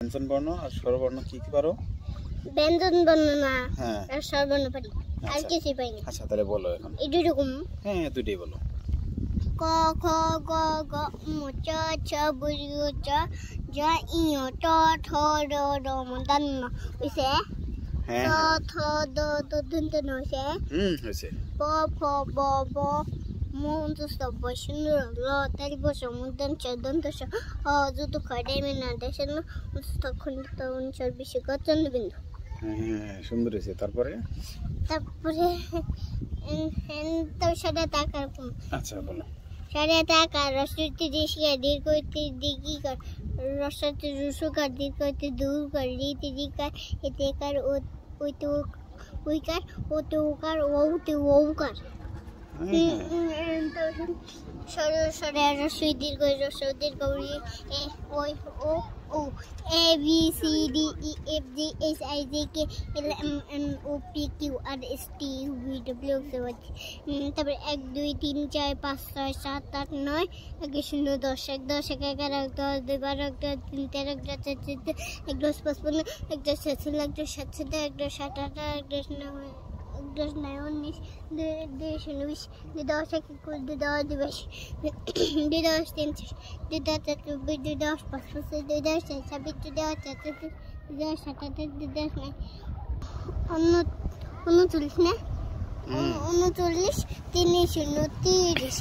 ব্যঞ্জন বর্ণ আর স্বরবর্ণ কি কি পারো? ব্যঞ্জন বর্ণ না, হ্যাঁ আর স্বরবর্ণ পারি, আর কিছু পারি না। আচ্ছা তাহলে বলো এখন। এই দুইরকম। হ্যাঁ দুইটাই বলো। ক খ গ ঘ ম চ ছ বর্গ চ জ ই ট ঠ ড ঢ ম দন ন হইছে। হ্যাঁ ত থ দ দ দন্ত ন হইছে। হয়েছে। প ফ ব ব ম দস্ত ব শূন্য ল তালি ব সমুদন চ দন্ত স হ যুত খ ডেমে না দেশন তখন তখন সর্বিশ গচন্দ বিন্দু। হ্যাঁ সুন্দর হয়েছে। তারপরে তার সাথে টাকার আচ্ছা বলো। সাড়ে টাকা রসটি ঋষিকা দীর্ঘ দিঘি কর রসটি রসুকার দীর্ঘ দূর কর রীতি রিকার এতে কার ওইতে উইকার ওতে উকার ওতে ওকার সরে সরে রসই দীর্ঘ রস দীর্ঘ ওই ও ও A B C D E F G H I J K L M N O P Q R S T U V W X Y. তারপরে 1 2 3 4 5 6 7 8 9 1 0 10 1 10 1 11 1 10 2 12 1 13 1 14 1 10 55 1 10 66 1 10 67 1 10 68 1 10 9 10 9 19 2 20 2 10 21 2 10 22 2 10 23 2 10 24 2 10 25 2 10 26 2 10 27 2 10 28 2 10 39 না 39 30 30